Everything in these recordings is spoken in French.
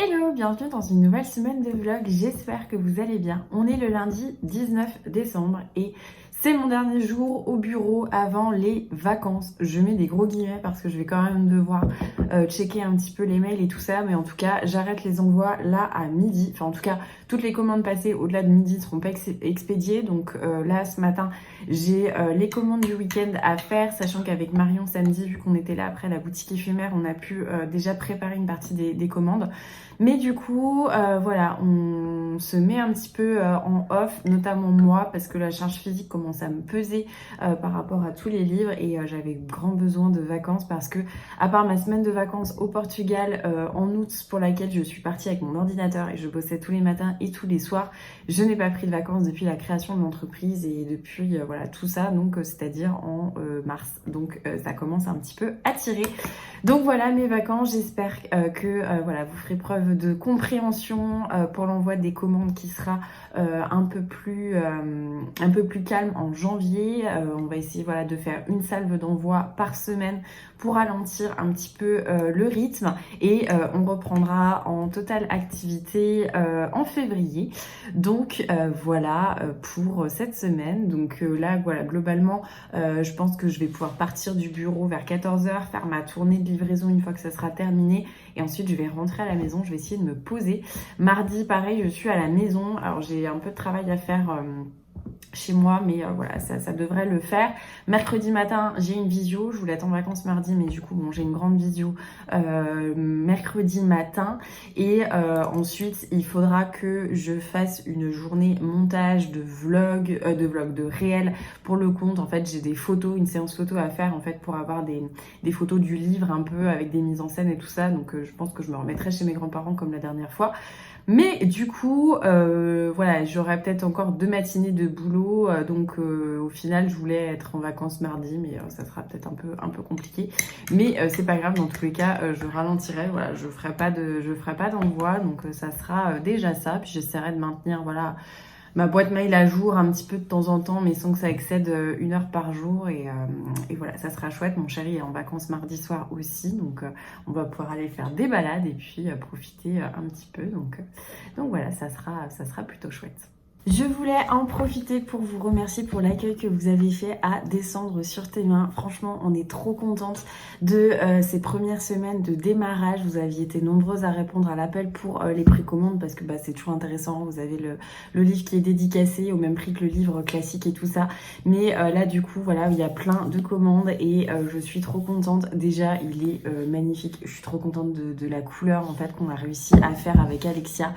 Hello, bienvenue dans une nouvelle semaine de vlog, j'espère que vous allez bien. On est le lundi 19 décembre et c'est mon dernier jour au bureau avant les vacances. Je mets des gros guillemets parce que je vais quand même devoir checker un petit peu les mails et tout ça, mais en tout cas j'arrête les envois là à midi. Enfin en tout cas toutes les commandes passées au-delà de midi ne seront pas expédiées, donc là ce matin j'ai les commandes du week-end à faire, sachant qu'avec Marion samedi, vu qu'on était là après la boutique éphémère, on a pu déjà préparer une partie des commandes. Mais du coup, voilà, on se met un petit peu en off, notamment moi, parce que la charge physique commence à me peser par rapport à tous les livres et j'avais grand besoin de vacances parce que, à part ma semaine de vacances au Portugal en août, pour laquelle je suis partie avec mon ordinateur et je bossais tous les matins et tous les soirs, je n'ai pas pris de vacances depuis la création de l'entreprise et depuis voilà tout ça, donc c'est-à-dire en mars. Donc ça commence un petit peu à tirer. Donc voilà mes vacances, j'espère que voilà, vous ferez preuve de compréhension pour l'envoi des commandes qui sera un peu plus calme en janvier. On va essayer voilà, de faire une salve d'envoi par semaine pour ralentir un petit peu le rythme et on reprendra en totale activité en février. Donc voilà pour cette semaine. Donc là voilà, globalement je pense que je vais pouvoir partir du bureau vers 14h, faire ma tournée de livraison une fois que ça sera terminé et ensuite je vais rentrer à la maison, je vais essayer de me poser. Mardi pareil, je suis à la maison, alors j'ai un peu de travail à faire chez moi, mais voilà, ça devrait le faire. Mercredi matin, j'ai une visio. Je voulais être en vacances mardi, mais du coup, bon, j'ai une grande visio mercredi matin. Et ensuite, il faudra que je fasse une journée montage de réel pour le compte. En fait, j'ai des photos, une séance photo à faire en fait pour avoir des photos du livre un peu avec des mises en scène et tout ça. Donc, je pense que je me remettrai chez mes grands-parents comme la dernière fois. Mais du coup, voilà, j'aurai peut-être encore 2 matinées de boulot, donc au final, je voulais être en vacances mardi, mais ça sera peut-être un peu compliqué. Mais c'est pas grave, dans tous les cas, je ralentirai, voilà, je ferai pas d'envoi, donc ça sera déjà ça. Puis j'essaierai de maintenir, voilà, ma boîte mail à jour un petit peu de temps en temps, mais sans que ça excède 1 heure par jour. Et voilà, ça sera chouette. Mon chéri est en vacances mardi soir aussi, donc on va pouvoir aller faire des balades et puis profiter un petit peu. Donc voilà, ça sera plutôt chouette. Je voulais en profiter pour vous remercier pour l'accueil que vous avez fait à Descendre sur tes mains. Franchement, on est trop contente de ces premières semaines de démarrage. Vous aviez été nombreuses à répondre à l'appel pour les précommandes parce que c'est toujours intéressant. Vous avez le livre qui est dédicacé au même prix que le livre classique et tout ça. Mais là, du coup, voilà, il y a plein de commandes et je suis trop contente. Déjà, il est magnifique. Je suis trop contente de la couleur en fait qu'on a réussi à faire avec Alexia.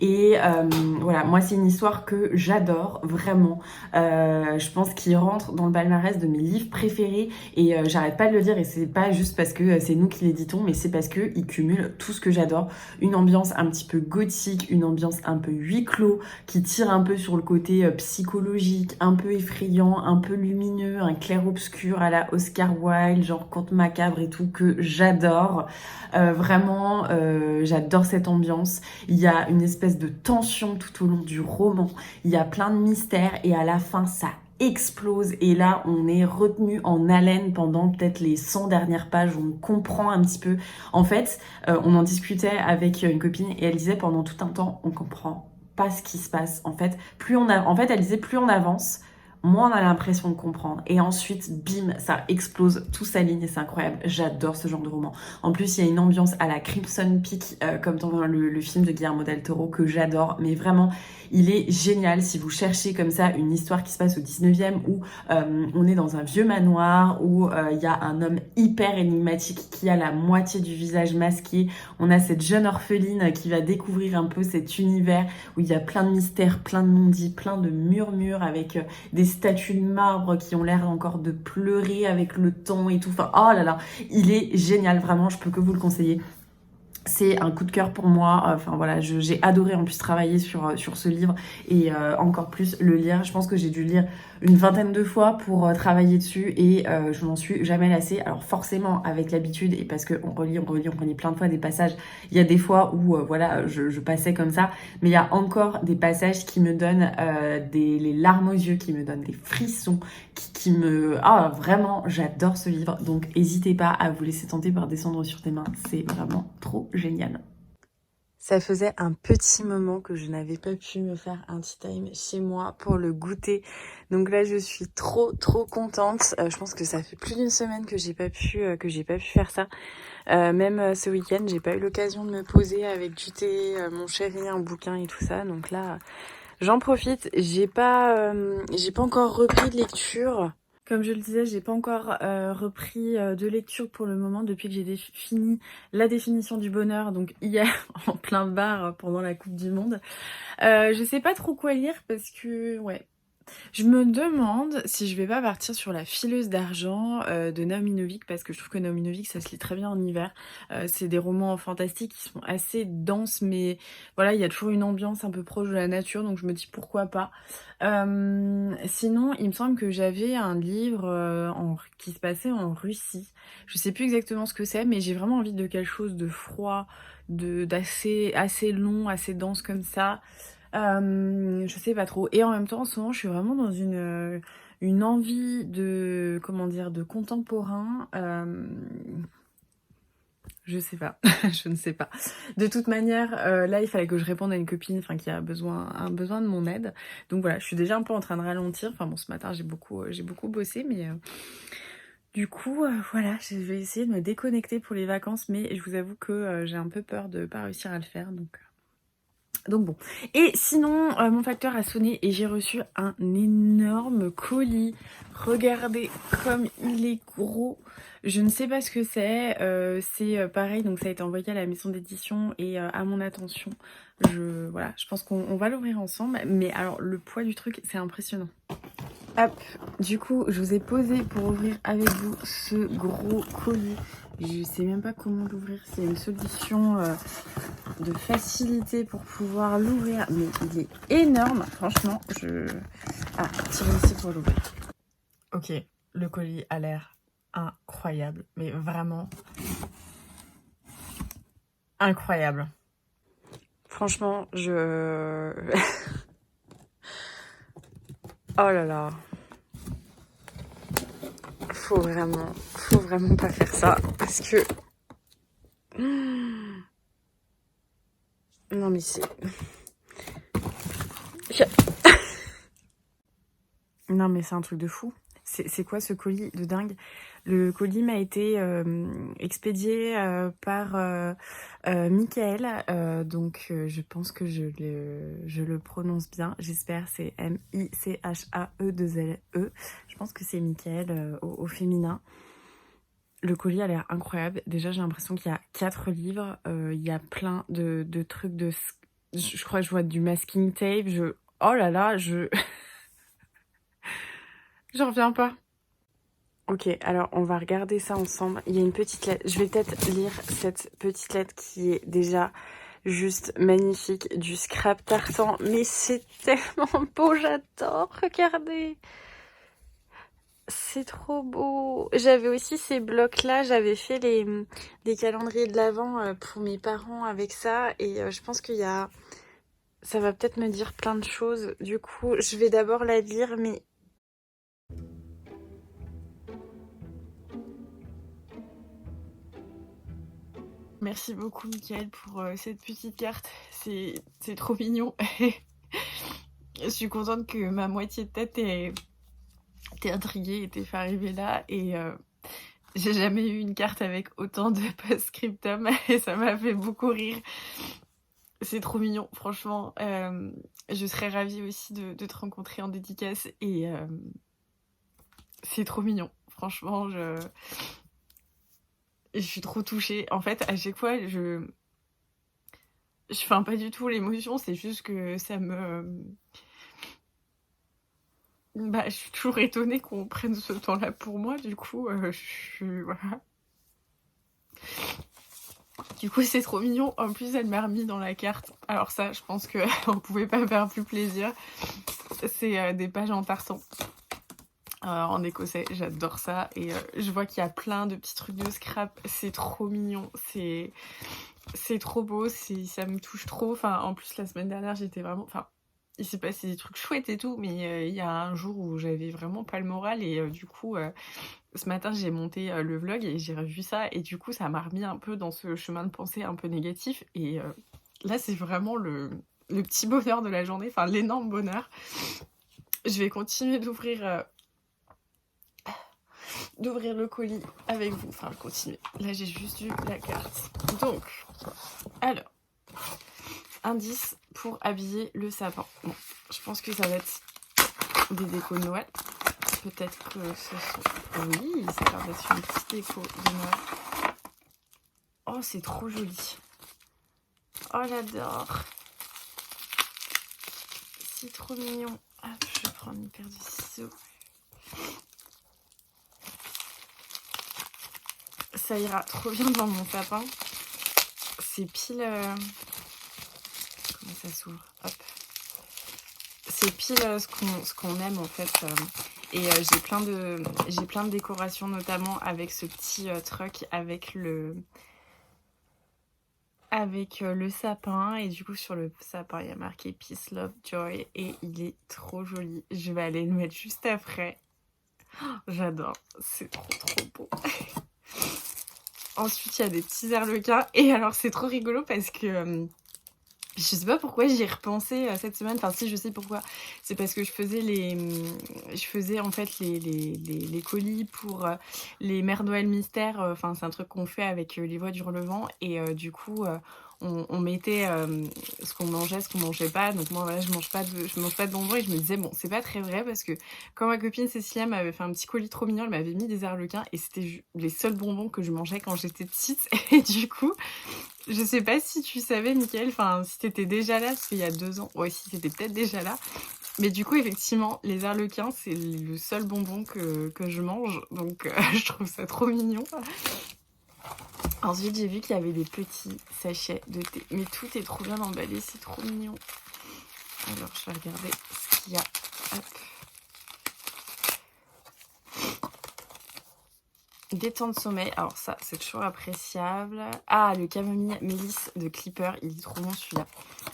Et voilà, moi, c'est une histoire que j'adore vraiment. Je pense qu'il rentre dans le palmarès de mes livres préférés et j'arrête pas de le dire et c'est pas juste parce que c'est nous qui l'éditons, mais c'est parce que il cumule tout ce que j'adore. Une ambiance un petit peu gothique, une ambiance un peu huis clos qui tire un peu sur le côté psychologique, un peu effrayant, un peu lumineux, un clair-obscur à la Oscar Wilde, genre conte macabre et tout, que j'adore. Vraiment, j'adore cette ambiance. Il y a une espèce de tension tout au long du roman. Il y a plein de mystères et à la fin, ça explose et là on est retenu en haleine pendant peut-être les 100 dernières pages où on comprend un petit peu. En fait, on en discutait avec une copine et elle disait pendant tout un temps on comprend pas ce qui se passe. En fait, elle disait plus on avance, moins on a l'impression de comprendre. Et ensuite, bim, ça explose, tout s'aligne et c'est incroyable. J'adore ce genre de roman. En plus, il y a une ambiance à la Crimson Peak, comme dans le film de Guillermo del Toro, que j'adore. Mais vraiment, il est génial si vous cherchez comme ça une histoire qui se passe au 19e où on est dans un vieux manoir, où il y a un homme hyper énigmatique qui a la moitié du visage masqué. On a cette jeune orpheline qui va découvrir un peu cet univers où il y a plein de mystères, plein de non-dits, plein de murmures avec des statues de marbre qui ont l'air encore de pleurer avec le temps et tout. Enfin, oh là là, il est génial, vraiment, je peux que vous le conseiller. C'est un coup de cœur pour moi. Enfin voilà, j'ai adoré en plus travailler sur ce livre et encore plus le lire. Je pense que j'ai dû le lire une 20aine de fois pour travailler dessus et je m'en suis jamais lassée. Alors forcément avec l'habitude et parce qu'on relit plein de fois des passages, il y a des fois où voilà, je passais comme ça, mais il y a encore des passages qui me donnent les larmes aux yeux, qui me donnent des frissons, qui me... Ah vraiment, j'adore ce livre, donc n'hésitez pas à vous laisser tenter par Descendre sur tes mains, c'est vraiment trop génial. Ça faisait un petit moment que je n'avais pas pu me faire un tea time chez moi pour le goûter. Donc là, je suis trop contente. Je pense que ça fait plus d'une semaine que j'ai pas pu faire ça. Même ce week-end, j'ai pas eu l'occasion de me poser avec du thé, mon chéri, un bouquin et tout ça. Donc là, j'en profite. J'ai pas encore repris de lecture. Comme je le disais, j'ai pas encore repris de lecture pour le moment depuis que j'ai fini la définition du bonheur, donc hier en plein bar pendant la Coupe du Monde. Je sais pas trop quoi lire parce que ouais, je me demande si je vais pas partir sur La fileuse d'argent de Naomi Novik, parce que je trouve que Naomi Novik ça se lit très bien en hiver. C'est des romans fantastiques qui sont assez denses, mais voilà, il y a toujours une ambiance un peu proche de la nature, donc je me dis pourquoi pas. Sinon, il me semble que j'avais un livre qui se passait en Russie. Je sais plus exactement ce que c'est, mais j'ai vraiment envie de quelque chose de froid, d'assez assez long, assez dense comme ça. Je sais pas trop. Et en même temps, en ce moment, je suis vraiment dans une envie de, comment dire, de contemporain. Je sais pas, je ne sais pas. De toute manière, là, il fallait que je réponde à une copine, enfin, qui a besoin de mon aide. Donc voilà, je suis déjà un peu en train de ralentir. Enfin bon, ce matin, j'ai beaucoup bossé, mais du coup, voilà, je vais essayer de me déconnecter pour les vacances, mais je vous avoue que j'ai un peu peur de pas réussir à le faire, donc bon. Et sinon, mon facteur a sonné et j'ai reçu un énorme colis. Regardez comme il est gros. Je ne sais pas ce que c'est. C'est pareil, donc ça a été envoyé à la maison d'édition et à mon attention. Voilà, je pense qu'on va l'ouvrir ensemble. Mais alors, le poids du truc, c'est impressionnant. Hop, du coup, je vous ai posé pour ouvrir avec vous ce gros colis. Je sais même pas comment l'ouvrir. C'est une solution de facilité pour pouvoir l'ouvrir. Mais il est énorme, franchement. Ah, tirez ici pour l'ouvrir. Ok, le colis a l'air incroyable. Mais vraiment incroyable. Franchement, oh là là. Faut vraiment pas faire ça. Parce que... Non mais c'est... Non mais c'est un truc de fou. C'est quoi ce colis de dingue? Le colis m'a été expédié par Michael, donc je pense que je le prononce bien, j'espère. C'est M-I-C-H-A-E-2-L-E. Je pense que c'est Michael au féminin. Le colis a l'air incroyable. Déjà, j'ai l'impression qu'il y a 4 livres. Il y a plein de trucs de... Je crois que je vois du masking tape. Oh là là, J'en reviens pas. Ok, alors on va regarder ça ensemble. Il y a une petite lettre. Je vais peut-être lire cette petite lettre qui est déjà juste magnifique. Du scrap tartan. Mais c'est tellement beau, j'adore. Regardez. C'est trop beau. J'avais aussi ces blocs-là. J'avais fait des calendriers de l'Avent pour mes parents avec ça. Et je pense qu'il y a... Ça va peut-être me dire plein de choses. Du coup, je vais d'abord la lire, mais... Merci beaucoup, Mickaël, pour cette petite carte. C'est trop mignon. Je suis contente que ma moitié de tête t'ait intriguée et t'ait fait arriver là. Et j'ai jamais eu une carte avec autant de post-scriptum et ça m'a fait beaucoup rire. C'est trop mignon, franchement. Je serais ravie aussi de te rencontrer en dédicace. Et c'est trop mignon. Franchement, je suis trop touchée. En fait, à chaque fois, je fais pas du tout l'émotion, c'est juste que ça me... Bah, je suis toujours étonnée qu'on prenne ce temps-là pour moi, du coup, voilà. Du coup, c'est trop mignon. En plus, elle m'a remis dans la carte. Alors ça, je pense qu'on pouvait pas faire plus plaisir. C'est des pages en tartan. En écossais, j'adore ça. Et je vois qu'il y a plein de petits trucs de scrap. C'est trop mignon. C'est trop beau. Ça me touche trop. Enfin, en plus, la semaine dernière, j'étais vraiment... Enfin, il s'est passé des trucs chouettes et tout. Mais il y a un jour où j'avais vraiment pas le moral. Et du coup, ce matin, j'ai monté le vlog et j'ai revu ça. Et du coup, ça m'a remis un peu dans ce chemin de pensée un peu négatif. Et Là, c'est vraiment le petit bonheur de la journée, enfin l'énorme bonheur. Je vais continuer d'ouvrir le colis avec vous. Enfin, continuer. Là, j'ai juste vu la carte. Donc, alors, indice pour habiller le sapin. Bon, je pense que ça va être des décos de Noël. Peut-être que ce sont... Oui, ça a l'air d'être une petite déco de Noël. Oh, c'est trop joli. Oh, j'adore. C'est trop mignon. Hop, je vais prendre une paire de ciseaux. Ça ira trop bien dans mon sapin. C'est pile... Comment ça s'ouvre? Hop. C'est pile ce qu'on aime en fait. Et j'ai plein de décorations, notamment avec ce petit truc avec le sapin. Et du coup, sur le sapin, il y a marqué Peace, Love, Joy. Et il est trop joli. Je vais aller le mettre juste après. Oh, j'adore. C'est trop beau. Ensuite, il y a des petits arlequins. Et alors, c'est trop rigolo parce que... je sais pas pourquoi j'y ai repensé cette semaine. Enfin, si, je sais pourquoi. C'est parce que je faisais en fait les colis pour les Mères Noël Mystère. Enfin, c'est un truc qu'on fait avec les voix du relevant. Et du coup, on mettait ce qu'on mangeait, ce qu'on mangeait pas. Donc moi, voilà, je mange pas de bonbons. Et je me disais, bon, c'est pas très vrai parce que quand ma copine Cécilia m'avait fait un petit colis trop mignon, elle m'avait mis des arlequins. Et c'était les seuls bonbons que je mangeais quand j'étais petite. Et du coup... je sais pas si tu savais, Mickaël, enfin, si t'étais déjà là, parce qu'il y a 2 ans. Ouais, si t'étais peut-être déjà là. Mais du coup, effectivement, les arlequins, c'est le seul bonbon que je mange. Donc, je trouve ça trop mignon. Ensuite, j'ai vu qu'il y avait des petits sachets de thé. Mais tout est trop bien emballé, c'est trop mignon. Alors, je vais regarder ce qu'il y a. Hop. Des temps de sommeil, alors ça c'est toujours appréciable. Ah, le camomille mélisse de Clipper, il est trop bon celui-là.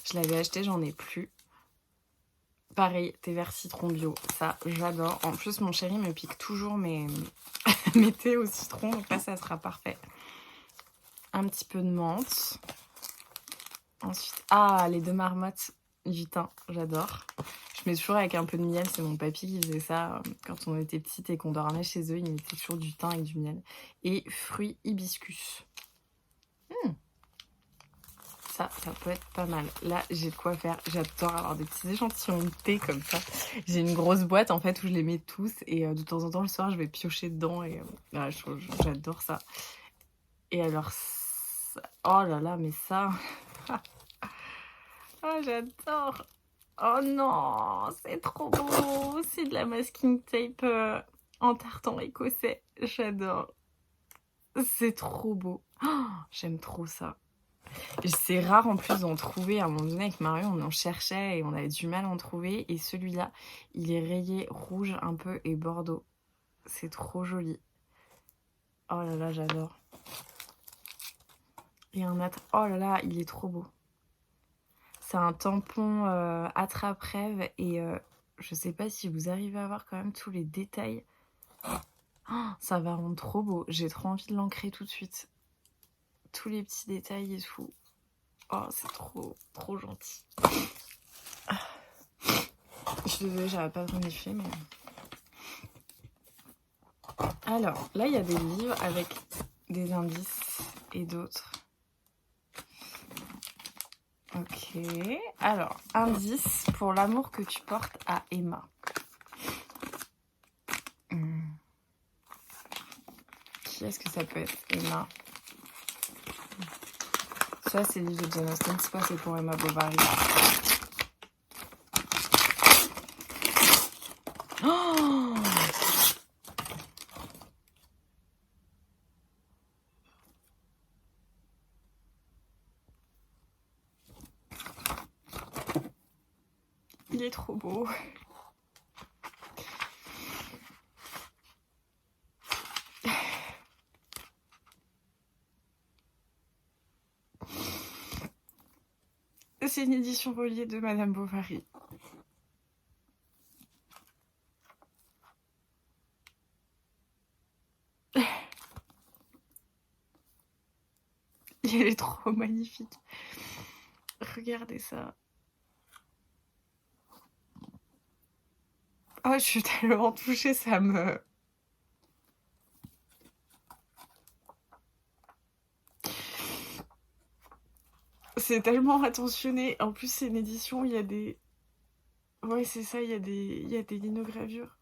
Je l'avais acheté, j'en ai plus. Pareil, thé vert citron bio, ça j'adore. En plus mon chéri me pique toujours mes thés au citron, donc là ça sera parfait. Un petit peu de menthe. Ensuite, ah, les 2 marmottes du thym, j'adore. Je mets toujours avec un peu de miel, c'est mon papy qui faisait ça quand on était petite et qu'on dormait chez eux, il mettait toujours du thym et du miel. Et fruits hibiscus. Ça peut être pas mal. Là, j'ai de quoi faire. J'adore avoir des petits échantillons de thé comme ça. J'ai une grosse boîte en fait où je les mets tous et de temps en temps le soir je vais piocher dedans et voilà, j'adore ça. Et alors, ça... oh là là, mais ça... oh, j'adore. Oh non, c'est trop beau. C'est de la masking tape en tartan écossais. J'adore. C'est trop beau. Oh, j'aime trop ça. C'est rare en plus d'en trouver. À un moment donné, avec Marion, on en cherchait et on avait du mal à en trouver. Et celui-là, il est rayé rouge un peu et bordeaux. C'est trop joli. Oh là là, j'adore. Et oh là là, il est trop beau. C'est un tampon attrape-rêve et je sais pas si vous arrivez à voir quand même tous les détails. Oh, ça va rendre trop beau. J'ai trop envie de l'ancrer tout de suite. Tous les petits détails et tout. Oh, c'est trop gentil. Je suis désolée, j'arrête pas de renifler, mais... Alors, là, il y a des livres avec des indices et d'autres. Ok. Alors, indice pour l'amour que tu portes à Emma. Qui est-ce que ça peut être, Emma? Ça, c'est le livre de Jane Austen. C'est quoi? C'est pour Emma Bovary. Oh! Il est trop beau. C'est une édition reliée de Madame Bovary. Il est trop magnifique. Regardez ça. Oh, je suis tellement touchée, ça me... C'est tellement attentionné. En plus, c'est une édition où il y a des... Ouais, c'est ça, il y a des linogravures.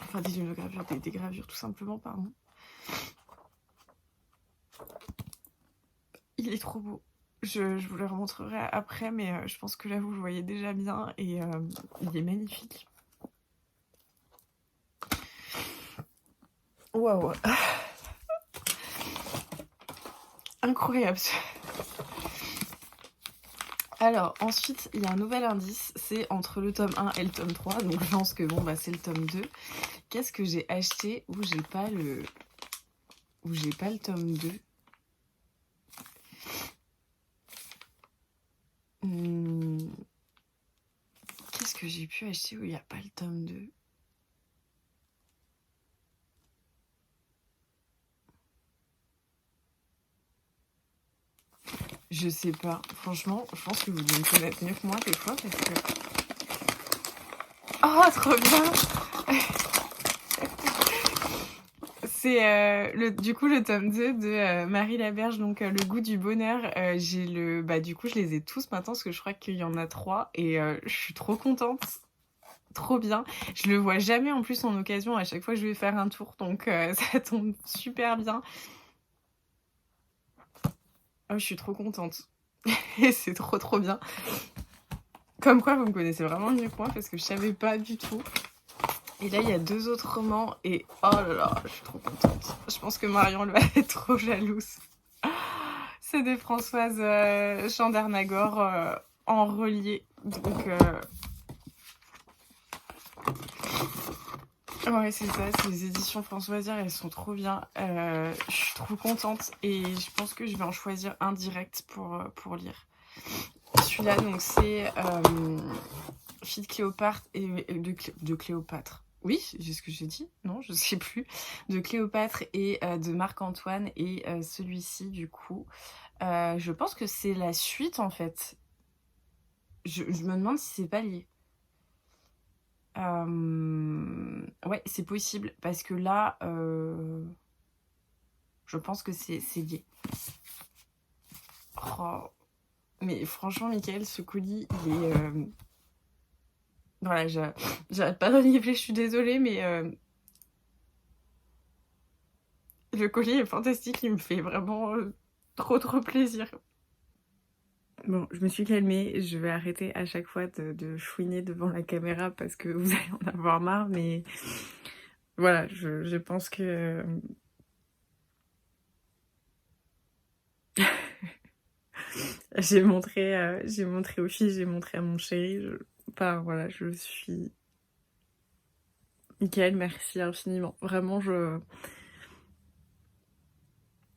Enfin, des linogravures, des gravures, tout simplement, pardon. Il est trop beau. Je vous le remontrerai après, mais je pense que là, vous le voyez déjà bien. Et il est magnifique. Waouh. Incroyable. Alors, ensuite, il y a un nouvel indice. C'est entre le tome 1 et le tome 3. Donc, je pense que bon, bah, c'est le tome 2. Qu'est-ce que j'ai acheté où j'ai pas le tome 2? Qu'est-ce que j'ai pu acheter où il n'y a pas le tome 2? Je sais pas. Franchement, je pense que vous devez me connaître mieux que moi des fois parce que... Oh, trop bien. C'est du coup le tome 2 de Marie Laberge, donc Le goût du bonheur. J'ai le... Bah du coup, je les ai tous maintenant parce que je crois qu'il y en a 3 et je suis trop contente. Trop bien. Je le vois jamais en plus en occasion à chaque fois que je vais faire un tour, donc ça tombe super bien. Oh, je suis trop contente. Et c'est trop bien. Comme quoi, vous me connaissez vraiment mieux que moi parce que je savais pas du tout. Et là, il y a 2 autres romans et oh là là, je suis trop contente. Je pense que Marion elle va être trop jalouse. C'est des Françoise Chandernagor en relié. Donc, ouais, c'est ça, c'est les éditions Françoisière, elles sont trop bien. Je suis trop contente et je pense que je vais en choisir un direct pour lire. Celui-là, donc, c'est Fille de Cléopâtre et de Cléopâtre. Oui, c'est ce que j'ai dit. Non, je sais plus. De Cléopâtre et de Marc-Antoine. Et celui-ci, du coup, je pense que c'est la suite, en fait. Je me demande si c'est pas lié. Ouais, c'est possible. Parce que là, je pense que c'est lié. Oh. Mais franchement, Michael, ce colis, il est... Voilà, j'arrête pas de renifler, je suis désolée, mais le colis est fantastique, il me fait vraiment trop plaisir. Bon, je me suis calmée, je vais arrêter à chaque fois de chouiner devant la caméra parce que vous allez en avoir marre, mais voilà, je pense que... j'ai montré aux filles, j'ai montré à mon chéri, enfin voilà, je suis... Michael, merci infiniment. Vraiment,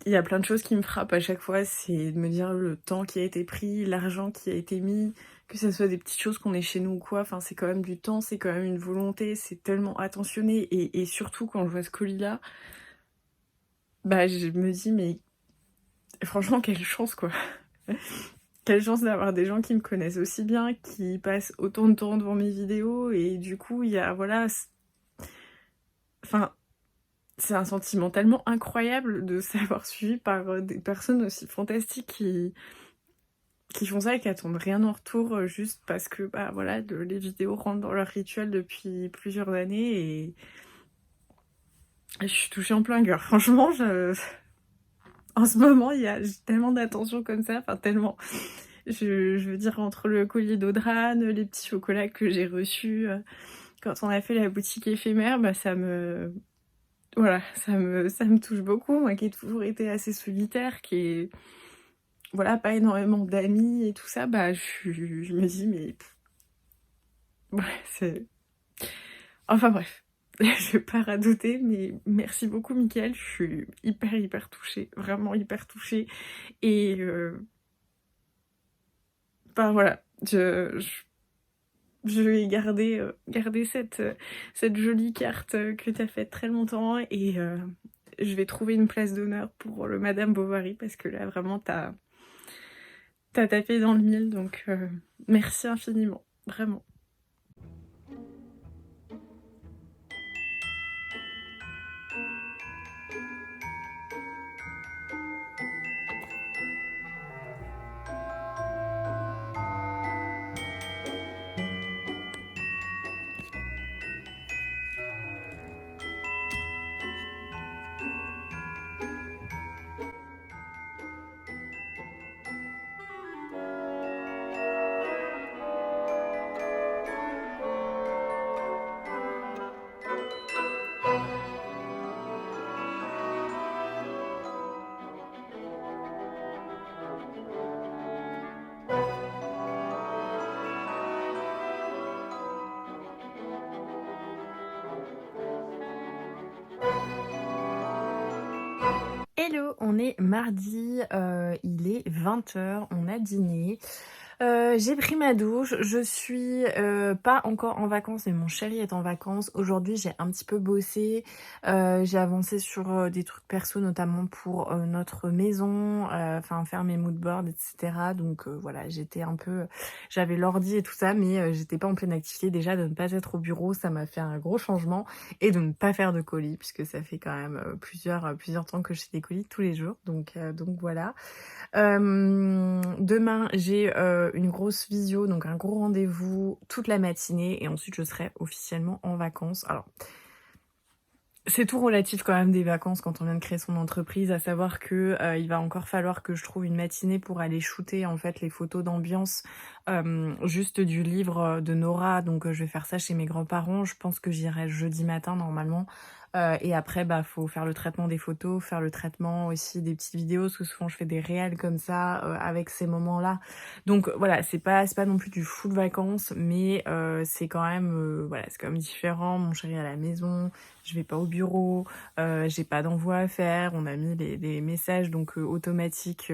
il y a plein de choses qui me frappent à chaque fois, c'est de me dire le temps qui a été pris, l'argent qui a été mis, que ce soit des petites choses qu'on ait chez nous ou quoi, enfin c'est quand même du temps, c'est quand même une volonté, c'est tellement attentionné, et surtout quand je vois ce colis-là, bah je me dis mais franchement quelle chance quoi. Quelle chance d'avoir des gens qui me connaissent aussi bien, qui passent autant de temps devant mes vidéos, et du coup il y a voilà... Enfin... C'est un sentiment tellement incroyable de s'avoir suivi par des personnes aussi fantastiques qui font ça et qui attendent rien en retour juste parce que bah voilà, les vidéos rentrent dans leur rituel depuis plusieurs années, et je suis touchée en plein cœur. Franchement, en ce moment, j'ai tellement d'attention comme ça, enfin tellement. Je veux dire, entre le collier d'Audran, les petits chocolats que j'ai reçus, quand on a fait la boutique éphémère, bah ça me... Voilà, ça me touche beaucoup, moi qui ai toujours été assez solitaire, qui est... Voilà, pas énormément d'amis et tout ça, bah je me dis, mais... Ouais, c'est... Enfin bref, je vais pas radoter, mais merci beaucoup Mickaël, je suis hyper touchée, vraiment hyper touchée. Et... Bah voilà, je vais garder cette jolie carte que t'as faite très longtemps, et je vais trouver une place d'honneur pour le Madame Bovary, parce que là vraiment t'as tapé dans le mille, donc merci infiniment, vraiment. Hello, on est mardi, il est 20h, on a dîné. J'ai pris ma douche, je suis pas encore en vacances mais mon chéri est en vacances. Aujourd'hui j'ai un petit peu bossé, j'ai avancé sur des trucs perso notamment pour notre maison, enfin faire mes moodboards etc. Donc voilà, j'avais l'ordi et tout ça mais j'étais pas en pleine activité. Déjà de ne pas être au bureau ça m'a fait un gros changement et de ne pas faire de colis puisque ça fait quand même plusieurs temps que je fais des colis tous les jours donc voilà. Demain j'ai une grosse visio, donc un gros rendez-vous toute la matinée et ensuite je serai officiellement en vacances. Alors c'est tout relatif quand même des vacances quand on vient de créer son entreprise, à savoir que il va encore falloir que je trouve une matinée pour aller shooter en fait les photos d'ambiance juste du livre de Nora, donc je vais faire ça chez mes grands-parents. Je pense que j'irai jeudi matin normalement. Et après bah faut faire le traitement des photos, faire le traitement aussi des petites vidéos, parce que souvent je fais des réels comme ça avec ces moments-là. Donc voilà, c'est pas non plus du full vacances, mais c'est quand même voilà, c'est quand même différent. Mon chéri est à la maison, je vais pas au bureau, j'ai pas d'envoi à faire, on a mis des messages donc automatiques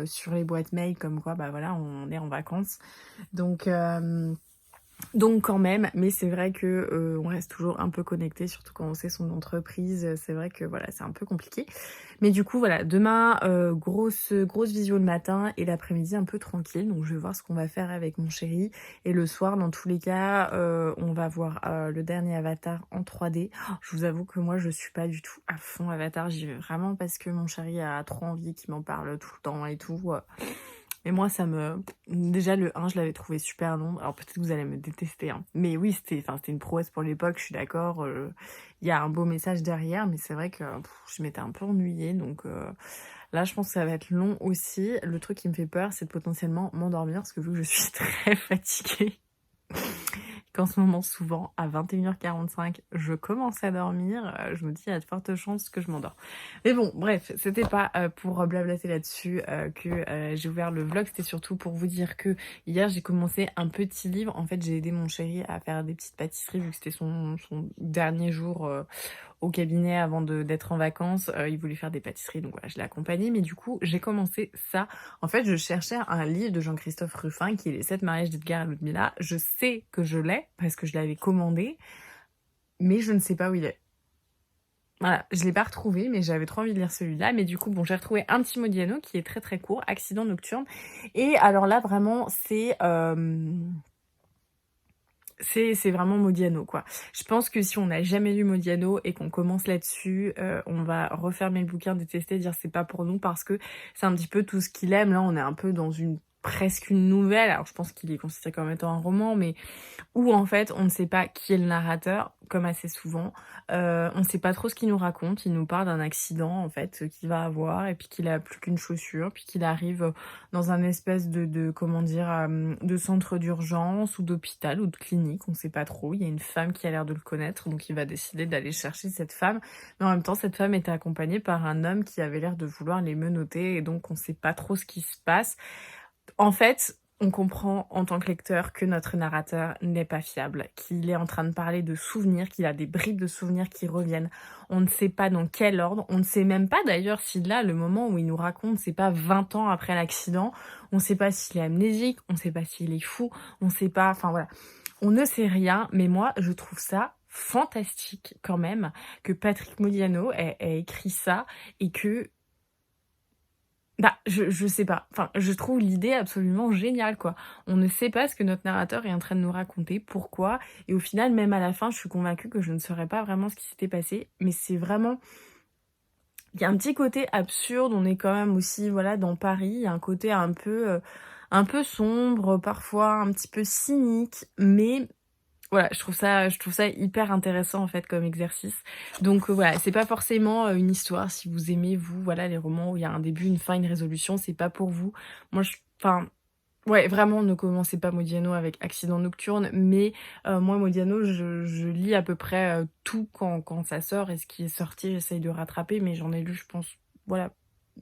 sur les boîtes mail comme quoi bah voilà, on est en vacances. Donc quand même, mais c'est vrai que on reste toujours un peu connecté, surtout quand on sait son entreprise. C'est vrai que voilà, c'est un peu compliqué. Mais du coup voilà, demain grosse visio le matin et l'après-midi un peu tranquille. Donc je vais voir ce qu'on va faire avec mon chéri. Et le soir, dans tous les cas, on va voir le dernier Avatar en 3D. Oh, je vous avoue que moi je suis pas du tout à fond Avatar. J'y vais vraiment parce que mon chéri a trop envie qu'il m'en parle tout le temps et tout. Et moi, déjà, le 1, je l'avais trouvé super long. Alors peut-être que vous allez me détester, hein. Mais oui, c'était une prouesse pour l'époque, je suis d'accord. Il y a un beau message derrière, mais c'est vrai que je m'étais un peu ennuyée. Donc là, je pense que ça va être long aussi. Le truc qui me fait peur, c'est de potentiellement m'endormir, parce que vu que je suis très fatiguée, qu'en ce moment, souvent, à 21h45, je commence à dormir, je me dis, il y a de fortes chances que je m'endors. Mais bon, bref, c'était pas pour blablater là-dessus que j'ai ouvert le vlog, c'était surtout pour vous dire que hier, j'ai commencé un petit livre. En fait, j'ai aidé mon chéri à faire des petites pâtisseries, vu que c'était son dernier jour au cabinet avant d'être en vacances. Il voulait faire des pâtisseries, donc voilà, je l'ai accompagné. Mais du coup, j'ai commencé ça. En fait, je cherchais un livre de Jean-Christophe Ruffin qui est Les 7 mariages d'Edgar et Ludmilla. Je sais que je l'ai parce que je l'avais commandé, mais je ne sais pas où il est. Voilà, je l'ai pas retrouvé, mais j'avais trop envie de lire celui-là. Mais du coup, bon, j'ai retrouvé un petit Modiano qui est très très court, Accident nocturne. Et alors là, vraiment, c'est vraiment Modiano, quoi. Je pense que si on n'a jamais lu Modiano et qu'on commence là-dessus, on va refermer le bouquin, détester, dire c'est pas pour nous, parce que c'est un petit peu tout ce qu'il aime. Là, on est un peu dans presque une nouvelle. Alors, je pense qu'il est considéré comme étant un roman, mais où en fait on ne sait pas qui est le narrateur, comme assez souvent. On ne sait pas trop ce qu'il nous raconte. Il nous parle d'un accident en fait qu'il va avoir et puis qu'il a plus qu'une chaussure, puis qu'il arrive dans un espèce de comment dire de centre d'urgence ou d'hôpital ou de clinique, on ne sait pas trop. Il y a une femme qui a l'air de le connaître, donc il va décider d'aller chercher cette femme. Mais en même temps, cette femme était accompagnée par un homme qui avait l'air de vouloir les menotter et donc on ne sait pas trop ce qui se passe. En fait, on comprend en tant que lecteur que notre narrateur n'est pas fiable, qu'il est en train de parler de souvenirs, qu'il a des bribes de souvenirs qui reviennent. On ne sait pas dans quel ordre, on ne sait même pas d'ailleurs si là, le moment où il nous raconte, c'est pas 20 ans après l'accident, on ne sait pas s'il est amnésique, on ne sait pas s'il est fou, on ne sait pas, enfin voilà. On ne sait rien, mais moi, je trouve ça fantastique quand même que Patrick Modiano ait écrit ça et que Bah, je sais pas. Enfin, je trouve l'idée absolument géniale, quoi. On ne sait pas ce que notre narrateur est en train de nous raconter, pourquoi et au final, même à la fin, je suis convaincue que je ne saurais pas vraiment ce qui s'était passé. Mais c'est vraiment il y a un petit côté absurde, on est quand même aussi, voilà, dans Paris. Il y a un peu sombre, parfois un petit peu cynique, mais voilà, je trouve ça hyper intéressant, en fait, comme exercice. Donc, voilà, c'est pas forcément, une histoire si vous aimez, vous, voilà, les romans où il y a un début, une fin, une résolution, c'est pas pour vous. Moi, enfin, ouais, vraiment, ne commencez pas Modiano avec Accident nocturne, mais moi, Modiano, je lis à peu près, tout quand ça sort et ce qui est sorti, j'essaye de rattraper, mais j'en ai lu, je pense, voilà,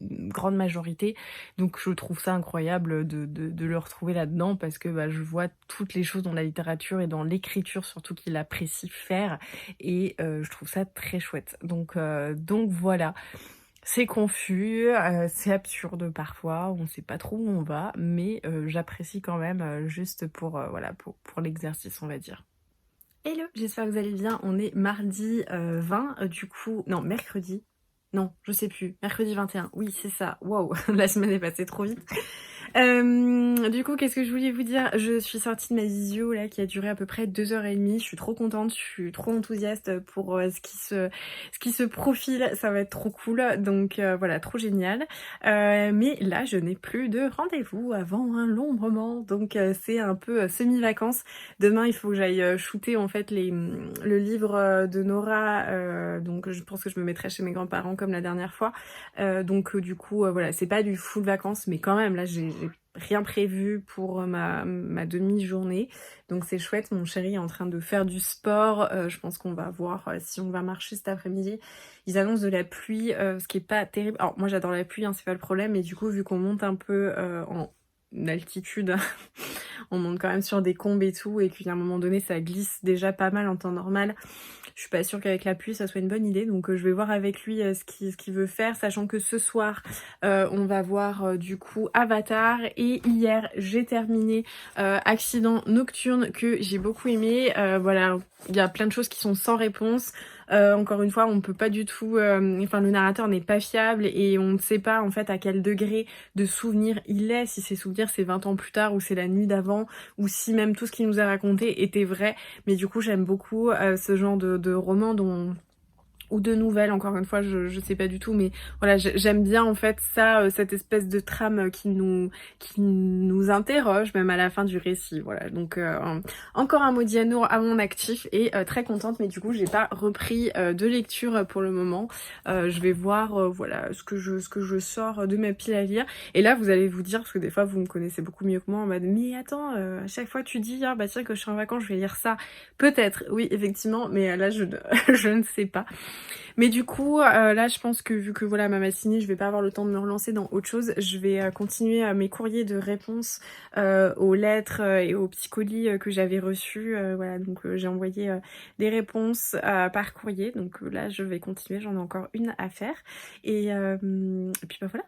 une grande majorité. Donc je trouve ça incroyable de le retrouver là-dedans parce que, bah, je vois toutes les choses dans la littérature et dans l'écriture surtout qu'il apprécie faire et je trouve ça très chouette. Donc voilà. C'est confus, c'est absurde parfois, on sait pas trop où on va, mais j'apprécie quand même, juste pour, voilà, pour l'exercice, on va dire. Hello, j'espère que vous allez bien. On est mardi, 20, du coup non, mercredi. Non, je sais plus. Mercredi 21. Oui, c'est ça. Waouh, la semaine est passée trop vite. Du coup, qu'est-ce que je voulais vous dire? Je suis sortie de ma visio là qui a duré à peu près 2h30. Je suis trop contente, je suis trop enthousiaste pour ce qui se profile. Ça va être trop cool. Donc voilà, trop génial. Mais là, je n'ai plus de rendez-vous avant un long moment. Donc c'est un peu semi-vacances. Demain, il faut que j'aille shooter en fait le livre de Nora. Donc je pense que je me mettrai chez mes grands-parents comme la dernière fois. Du coup, voilà, c'est pas du full vacances, mais quand même, là, j'ai rien prévu pour ma demi-journée. Donc c'est chouette, mon chéri est en train de faire du sport. Je pense qu'on va voir si on va marcher cet après-midi. Ils annoncent de la pluie, ce qui est pas terrible. Alors moi j'adore la pluie, hein, c'est pas le problème, mais du coup vu qu'on monte un peu en altitude, on monte quand même sur des combes et tout, et qu'à un moment donné ça glisse déjà pas mal en temps normal. Je suis pas sûre qu'avec la pluie ça soit une bonne idée, donc je vais voir avec lui ce qu'il veut faire, sachant que ce soir on va voir du coup Avatar, et hier j'ai terminé Accident nocturne que j'ai beaucoup aimé. Voilà, il y a plein de choses qui sont sans réponse. Encore une fois, on peut pas du tout, enfin le narrateur n'est pas fiable et on ne sait pas en fait à quel degré de souvenir il est, si ses souvenirs c'est 20 ans plus tard ou c'est la nuit d'avant, ou si même tout ce qu'il nous a raconté était vrai. Mais du coup j'aime beaucoup ce genre de roman ou de nouvelles, encore une fois, je sais pas du tout, mais voilà, j'aime bien en fait ça, cette espèce de trame qui nous interroge même à la fin du récit, voilà. Donc encore un Modiano à mon actif et très contente, mais du coup j'ai pas repris de lecture pour le moment. Je vais voir voilà ce que je sors de ma pile à lire. Et là vous allez vous dire, parce que des fois vous me connaissez beaucoup mieux que moi, en mode mais attends, à chaque fois tu dis ah bah tiens que je suis en vacances je vais lire ça. Peut-être, oui effectivement, mais là je ne sais pas. Mais du coup, là, je pense que vu que voilà ma matinée, je vais pas avoir le temps de me relancer dans autre chose. Je vais continuer mes courriers de réponse aux lettres et aux petits colis que j'avais reçus. Voilà, donc j'ai envoyé des réponses par courrier. Donc là, je vais continuer. J'en ai encore une à faire. Et puis bah voilà.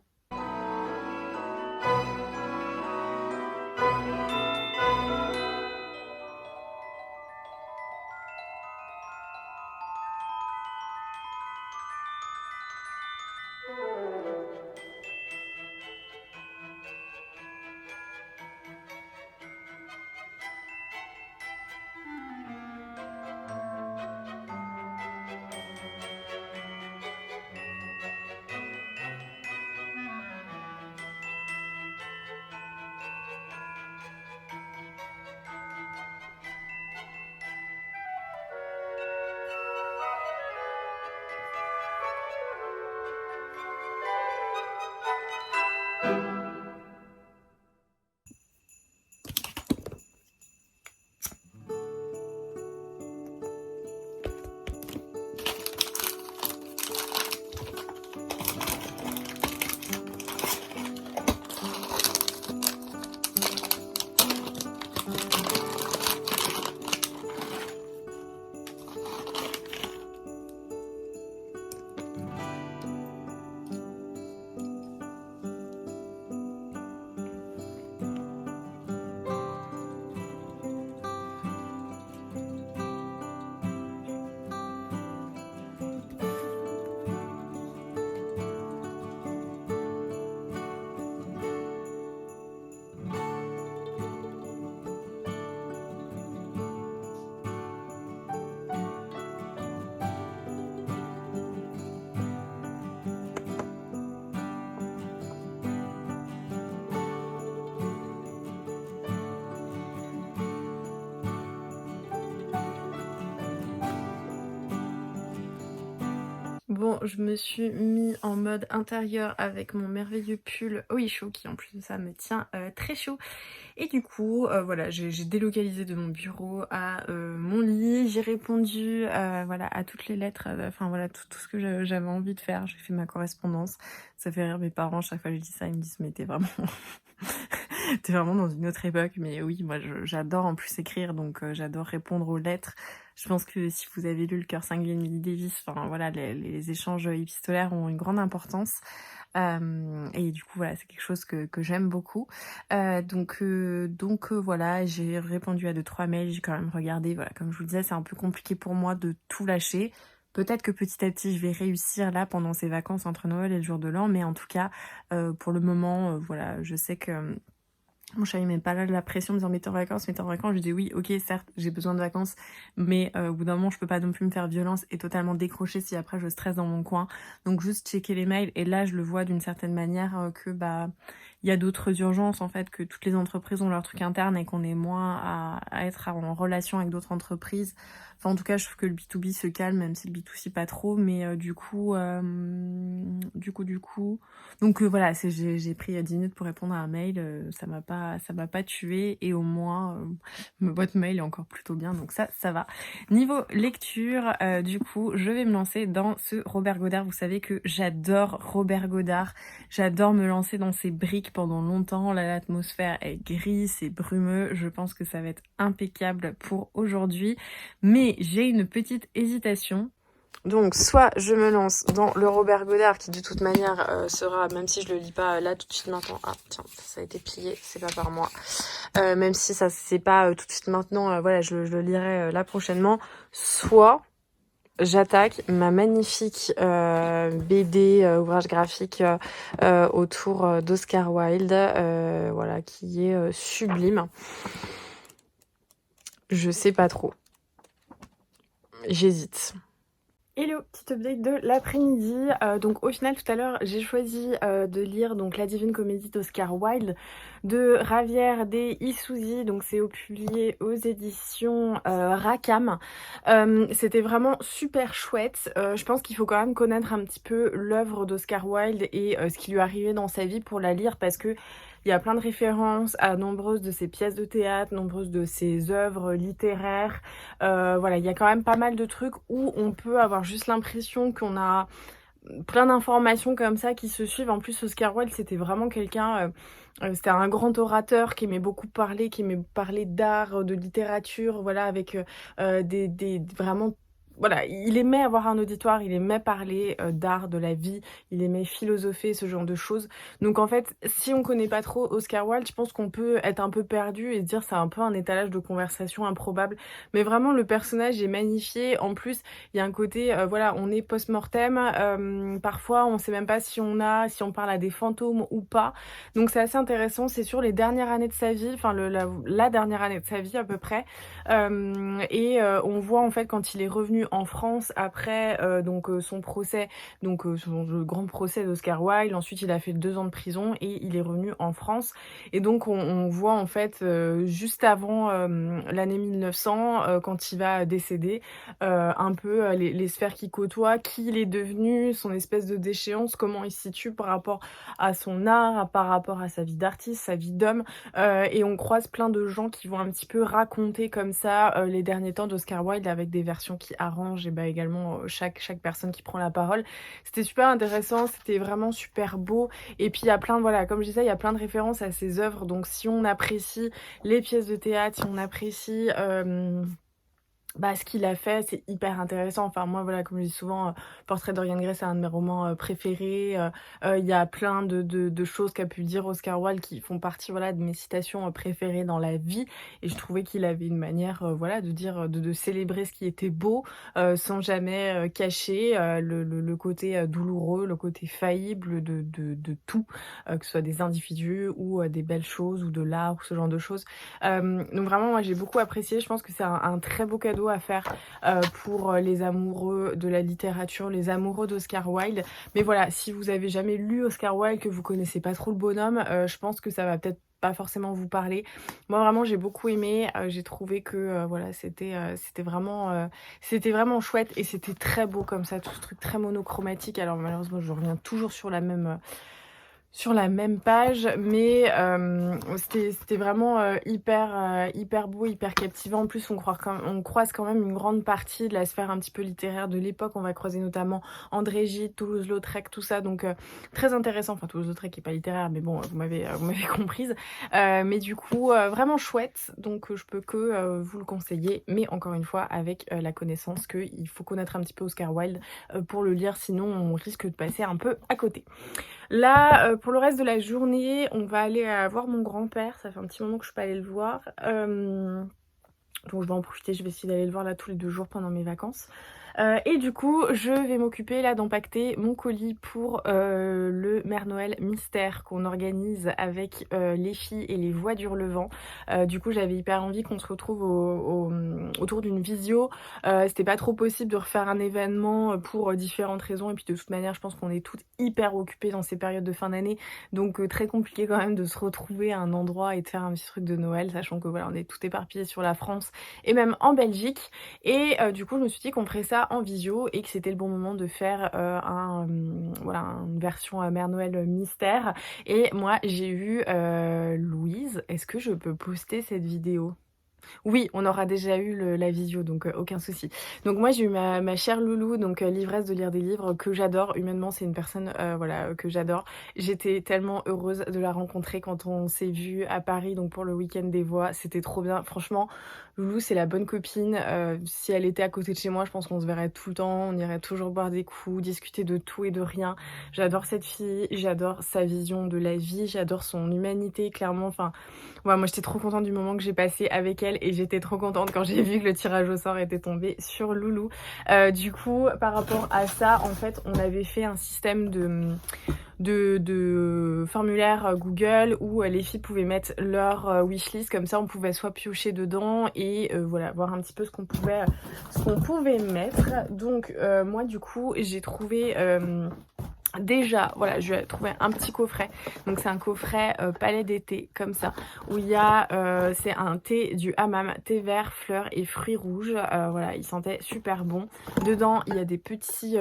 Bon, je me suis mis en mode intérieur avec mon merveilleux pull Oui Chaud qui en plus de ça me tient très chaud. Et du coup, voilà, j'ai délocalisé de mon bureau à mon lit. J'ai répondu voilà, à toutes les lettres, enfin voilà, tout ce que j'avais envie de faire. J'ai fait ma correspondance. Ça fait rire mes parents, chaque fois que je dis ça, ils me disent mais t'es vraiment... t'es vraiment dans une autre époque. Mais oui, moi j'adore en plus écrire, donc j'adore répondre aux lettres. Je pense que si vous avez lu Le cœur cinglé de Millie Davis, enfin voilà, les échanges épistolaires ont une grande importance. Et du coup voilà, c'est quelque chose que j'aime beaucoup. Donc voilà, j'ai répondu à 2-3 mails, j'ai quand même regardé. Voilà, comme je vous le disais, c'est un peu compliqué pour moi de tout lâcher. Peut-être que petit à petit je vais réussir là pendant ces vacances entre Noël et le jour de l'an, mais en tout cas pour le moment voilà, je sais que mon chéri met pas là de la pression en me disant mais t'es en vacances, je dis oui, ok, certes, j'ai besoin de vacances, mais au bout d'un moment je peux pas non plus me faire violence et totalement décrocher si après je stresse dans mon coin. Donc juste checker les mails, et là je le vois d'une certaine manière que bah il y a d'autres urgences en fait, que toutes les entreprises ont leur truc interne et qu'on est moins à être en relation avec d'autres entreprises. Enfin en tout cas je trouve que le B2B se calme, même si le B2C pas trop, mais du coup donc voilà, j'ai pris 10 minutes pour répondre à un mail, ça m'a pas tué, et au moins ma boîte mail est encore plutôt bien, donc ça va. Niveau lecture, du coup, je vais me lancer dans ce Robert Godard. Vous savez que j'adore Robert Godard, j'adore me lancer dans ces briques pendant longtemps. Là, l'atmosphère est grise, c'est brumeux, je pense que ça va être impeccable pour aujourd'hui, mais j'ai une petite hésitation. Donc soit je me lance dans le Robert Godard qui de toute manière sera, même si je le lis pas là tout de suite maintenant, ah tiens ça a été plié, c'est pas par moi, même si ça c'est pas tout de suite maintenant, voilà je le lirai là prochainement, soit j'attaque ma magnifique BD, ouvrage graphique autour d'Oscar Wilde, voilà, qui est sublime. Je sais pas trop, j'hésite. Hello, petite update de l'après-midi. Donc au final tout à l'heure j'ai choisi de lire donc La Divine Comédie d'Oscar Wilde de Javier de Isouzi, donc c'est publié aux éditions Rackham. C'était vraiment super chouette. Je pense qu'il faut quand même connaître un petit peu l'œuvre d'Oscar Wilde et ce qui lui arrivait dans sa vie pour la lire, parce que il y a plein de références à nombreuses de ses pièces de théâtre, nombreuses de ses œuvres littéraires. Voilà, il y a quand même pas mal de trucs où on peut avoir juste l'impression qu'on a plein d'informations comme ça qui se suivent. En plus, Oscar Wilde, c'était vraiment quelqu'un... c'était un grand orateur qui aimait beaucoup parler, qui aimait parler d'art, de littérature, voilà, avec vraiment... Voilà, il aimait avoir un auditoire, il aimait parler d'art, de la vie, il aimait philosopher, ce genre de choses. Donc en fait, si on connaît pas trop Oscar Wilde, je pense qu'on peut être un peu perdu et se dire c'est un peu un étalage de conversation improbable. Mais vraiment, le personnage est magnifié. En plus, il y a un côté, voilà, on est post-mortem. Parfois, on sait même pas si on parle à des fantômes ou pas. Donc c'est assez intéressant. C'est sur les dernières années de sa vie, enfin la dernière année de sa vie à peu près. On voit en fait quand il est revenu en France après son procès, le grand procès d'Oscar Wilde. Ensuite, il a fait 2 ans de prison et il est revenu en France. Et donc, on voit en fait juste avant l'année 1900, quand il va décéder, un peu les sphères qu'il côtoie, qui il est devenu, son espèce de déchéance, comment il se situe par rapport à son art, par rapport à sa vie d'artiste, sa vie d'homme. Et on croise plein de gens qui vont un petit peu raconter comme ça les derniers temps d'Oscar Wilde, avec des versions qui arrangent, et bah également chaque personne qui prend la parole. C'était super intéressant, c'était vraiment super beau. Et puis il y a plein de, voilà, comme je disais, il y a plein de références à ses œuvres. Donc si on apprécie les pièces de théâtre, si on apprécie ce qu'il a fait, c'est hyper intéressant. Enfin moi voilà, comme je dis souvent, Portrait d'Orion Gray, c'est un de mes romans préférés. Il y a plein de choses qu'a pu dire Oscar Wilde qui font partie, voilà, de mes citations préférées dans la vie. Et je trouvais qu'il avait une manière voilà, de dire, de célébrer ce qui était beau, sans jamais cacher le côté douloureux, le côté faillible de tout, que ce soit des individus ou des belles choses ou de l'art ou ce genre de choses. Donc vraiment moi j'ai beaucoup apprécié. Je pense que c'est un très beau cadeau à faire pour les amoureux de la littérature, les amoureux d'Oscar Wilde. Mais voilà, si vous avez jamais lu Oscar Wilde, que vous connaissez pas trop le bonhomme, je pense que ça va peut-être pas forcément vous parler. Moi vraiment j'ai beaucoup aimé, j'ai trouvé que, voilà c'était vraiment chouette et c'était très beau comme ça, tout ce truc très monochromatique. Alors malheureusement je reviens toujours sur la même page, mais c'était vraiment hyper beau, hyper captivant. En plus, on croise quand même une grande partie de la sphère un petit peu littéraire de l'époque. On va croiser notamment André Gide, Toulouse-Lautrec, tout ça, donc très intéressant. Enfin, Toulouse-Lautrec qui est pas littéraire, mais bon, vous m'avez comprise. Mais du coup, vraiment chouette, donc je peux que vous le conseiller, mais encore une fois, avec la connaissance qu'il faut connaître un petit peu Oscar Wilde pour le lire, sinon on risque de passer un peu à côté. Là, pour le reste de la journée, on va aller voir mon grand-père. Ça fait un petit moment que je suis pas allée le voir. Donc je vais en profiter, je vais essayer d'aller le voir là tous les 2 jours pendant mes vacances. Et du coup, je vais m'occuper là d'empaqueter mon colis pour le Mère Noël mystère qu'on organise avec les filles et les Voix d'Hurlevent. Du coup, j'avais hyper envie qu'on se retrouve autour d'une visio. C'était pas trop possible de refaire un événement pour différentes raisons. Et puis de toute manière, je pense qu'on est toutes hyper occupées dans ces périodes de fin d'année. Donc très compliqué quand même de se retrouver à un endroit et de faire un petit truc de Noël, sachant que voilà, on est tout éparpillé sur la France et même en Belgique. Et du coup, je me suis dit qu'on ferait ça en visio et que c'était le bon moment de faire voilà, une version Mère Noël mystère. Et moi, j'ai eu Louise. Est-ce que je peux poster cette vidéo ? Oui, on aura déjà eu la visio, donc aucun souci. Donc moi j'ai eu ma chère Loulou, donc l'ivresse de lire des livres que j'adore. Humainement c'est une personne voilà que j'adore. J'étais tellement heureuse de la rencontrer quand on s'est vu à Paris, donc pour le week-end des voix. C'était trop bien. Franchement, Loulou c'est la bonne copine. Si elle était à côté de chez moi, je pense qu'on se verrait tout le temps. On irait toujours boire des coups, discuter de tout et de rien. J'adore cette fille, j'adore sa vision de la vie, j'adore son humanité, clairement. Enfin, ouais, moi j'étais trop contente du moment que j'ai passé avec elle et j'étais trop contente quand j'ai vu que le tirage au sort était tombé sur Loulou. Du coup, par rapport à ça, en fait, on avait fait un système de formulaire Google où les filles pouvaient mettre leur wishlist, comme ça on pouvait soit piocher dedans et voilà, voir un petit peu ce qu'on pouvait mettre. Donc moi du coup j'ai trouvé déjà, voilà, je vais trouver un petit coffret. Donc c'est un coffret palais d'été comme ça, où il y a, c'est un thé du hammam, thé vert, fleurs et fruits rouges. Voilà, il sentait super bon. Dedans, il y a des petits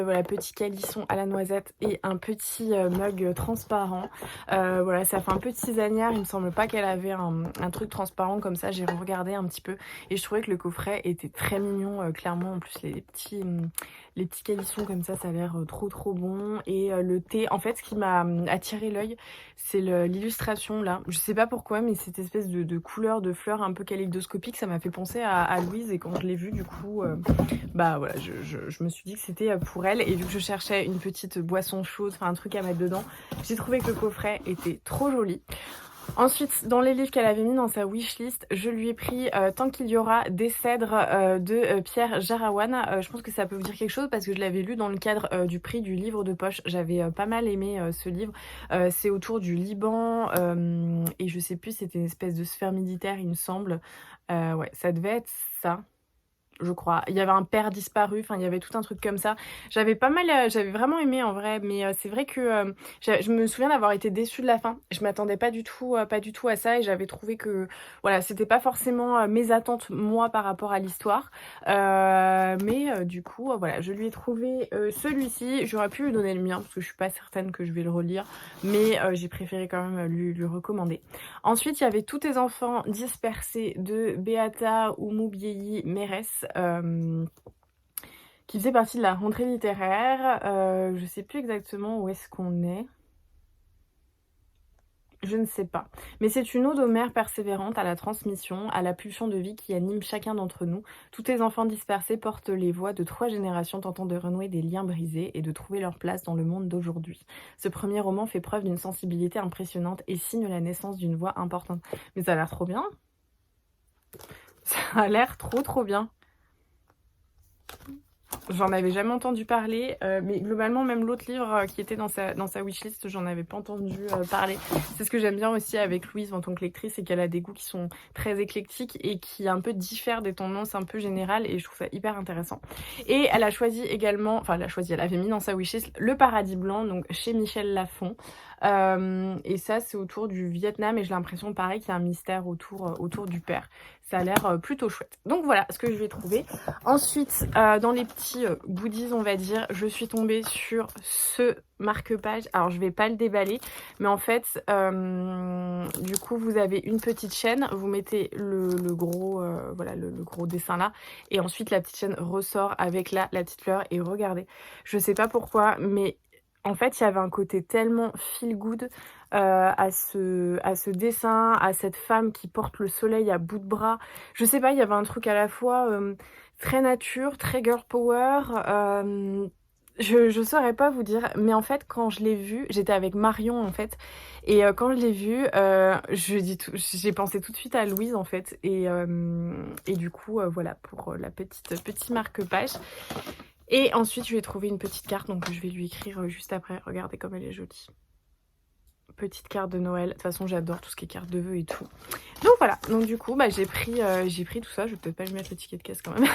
calissons à la noisette et un petit mug transparent. Voilà, ça fait un peu de tisanière. Il me semble pas qu'elle avait un truc transparent comme ça. J'ai regardé un petit peu et je trouvais que le coffret était très mignon. Clairement, en plus les petits calissons comme ça a l'air trop bon. Et le thé, en fait, ce qui m'a attiré l'œil, c'est l'illustration là. Je sais pas pourquoi, mais cette espèce de couleur de fleurs un peu kaléidoscopique, ça m'a fait penser à Louise. Et quand je l'ai vue, du coup, bah voilà, je me suis dit que c'était pour elle. Et vu que je cherchais une petite boisson chaude, enfin un truc à mettre dedans, j'ai trouvé que le coffret était trop joli. Ensuite, dans les livres qu'elle avait mis dans sa wishlist, je lui ai pris Tant qu'il y aura des cèdres de Pierre Jarawan. Je pense que ça peut vous dire quelque chose parce que je l'avais lu dans le cadre du prix du livre de poche. J'avais pas mal aimé ce livre. C'est autour du Liban et je sais plus, c'était une espèce de sphère militaire, il me semble. Ouais, ça devait être ça. Je crois. Il y avait un père disparu, enfin il y avait tout un truc comme ça. J'avais vraiment aimé en vrai, mais c'est vrai que je me souviens d'avoir été déçue de la fin. Je m'attendais pas du tout à ça et j'avais trouvé que voilà, c'était pas forcément mes attentes moi par rapport à l'histoire. Mais du coup, voilà, je lui ai trouvé celui-ci. J'aurais pu lui donner le mien parce que je suis pas certaine que je vais le relire, mais j'ai préféré quand même lui recommander. Ensuite, il y avait Tous tes enfants dispersés de Beata Oumoubiei Mérès. Qui faisait partie de la rentrée littéraire. Je sais plus exactement où est-ce qu'on est. Je ne sais pas. Mais c'est une ode aux mères persévérantes, à la transmission, à la pulsion de vie qui anime chacun d'entre nous. Tous tes enfants dispersés portent les voix de 3 générations tentant de renouer des liens brisés et de trouver leur place dans le monde d'aujourd'hui. Ce premier roman fait preuve d'une sensibilité impressionnante et signe la naissance d'une voix importante. Mais ça a l'air trop bien. Ça a l'air trop bien. J'en avais jamais entendu parler, mais globalement même l'autre livre qui était dans sa wishlist, j'en avais pas entendu parler. C'est ce que j'aime bien aussi avec Louise en tant que lectrice, c'est qu'elle a des goûts qui sont très éclectiques et qui un peu diffèrent des tendances un peu générales et je trouve ça hyper intéressant. Et elle a choisi également, elle avait mis dans sa wishlist Le Paradis Blanc, donc chez Michel Lafon. Et ça, c'est autour du Vietnam et j'ai l'impression, pareil, qu'il y a un mystère autour du père. Ça a l'air plutôt chouette. Donc voilà ce que je vais trouver. Ensuite, dans les petits goodies, on va dire, je suis tombée sur ce marque-page. Alors, je vais pas le déballer, mais en fait, du coup, vous avez une petite chaîne. Vous mettez le gros, voilà, le gros dessin là. Et ensuite, la petite chaîne ressort avec la petite fleur. Et regardez, je sais pas pourquoi, mais en fait, il y avait un côté tellement feel good à ce dessin, à cette femme qui porte le soleil à bout de bras. Je sais pas, il y avait un truc à la fois très nature, très girl power. Je saurais pas vous dire, mais en fait, quand je l'ai vu, j'étais avec Marion en fait, et quand je l'ai vu, j'ai pensé tout de suite à Louise en fait, et du coup, voilà pour la petite marque-page. Et ensuite, je lui ai trouvé une petite carte, donc je vais lui écrire juste après. Regardez comme elle est jolie. Petite carte de Noël. De toute façon, j'adore tout ce qui est carte de vœux et tout. Donc voilà. Donc du coup, j'ai pris tout ça. Je vais peut-être pas lui mettre le ticket de caisse quand même.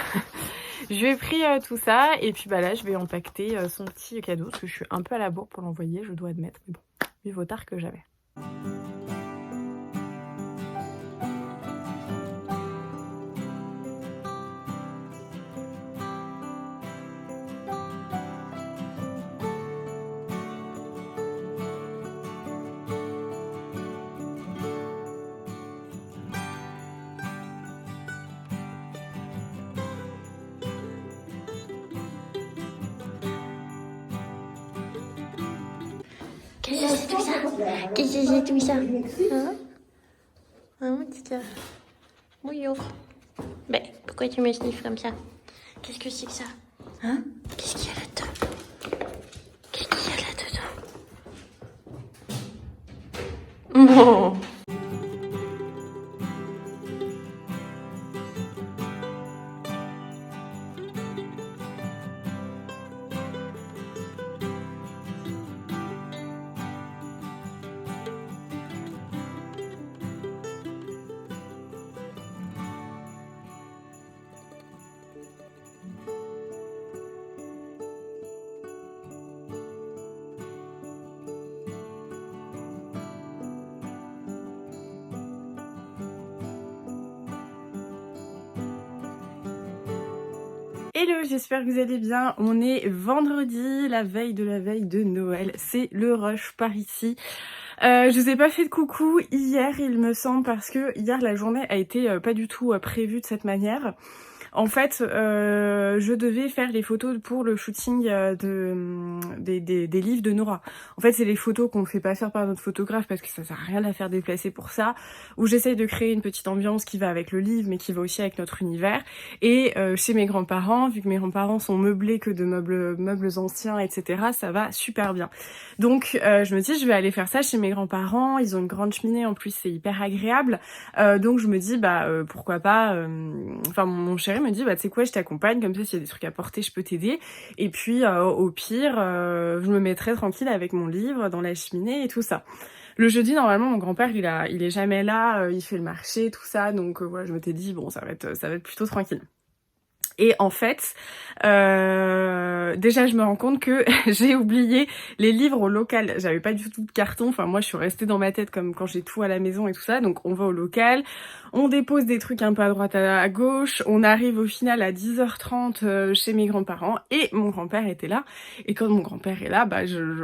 Je lui ai pris tout ça. Et puis là, je vais empaqueter son petit cadeau. Parce que je suis un peu à la bourre pour l'envoyer, je dois admettre. Mais bon, mieux vaut tard que jamais. Qu'est-ce que c'est tout ça? Qu'est-ce que c'est tout ça? Hein? Hein, mon petit cœur? Bonjour. Ben, pourquoi tu me sniffes comme ça? Qu'est-ce que c'est que ça? Hein? Qu'est-ce qu'il y a là-dedans? Qu'est-ce qu'il y a là-dedans? Bon. Hello, j'espère que vous allez bien. On est vendredi, la veille de Noël. C'est le rush par ici. Je vous ai pas fait de coucou hier, il me semble, parce que hier la journée a été pas du tout prévue de cette manière. En fait, je devais faire les photos pour le shooting des livres de Nora. En fait, c'est les photos qu'on ne fait pas faire par notre photographe parce que ça sert à rien de la faire déplacer pour ça. Où j'essaye de créer une petite ambiance qui va avec le livre, mais qui va aussi avec notre univers. Et chez mes grands-parents, vu que mes grands-parents sont meublés que de meubles anciens, etc., ça va super bien. Donc, je me dis, je vais aller faire ça chez mes grands-parents. Ils ont une grande cheminée, en plus, c'est hyper agréable. Donc, je me dis, pourquoi pas... Enfin, mon chéri me dit, tu sais quoi, je t'accompagne, comme ça, s'il y a des trucs à porter, je peux t'aider. Et puis, au pire, je me mettrai tranquille avec mon livre dans la cheminée et tout ça. Le jeudi, normalement, mon grand-père, il est jamais là, il fait le marché, tout ça. Donc, voilà, je m'étais dit, bon, ça va être plutôt tranquille. Et en fait, déjà je me rends compte que j'ai oublié les livres au local. J'avais pas du tout de carton, enfin moi je suis restée dans ma tête comme quand j'ai tout à la maison et tout ça. Donc on va au local, on dépose des trucs un peu à droite à gauche, on arrive au final à 10h30 chez mes grands-parents et mon grand-père était là. Et quand mon grand-père est là,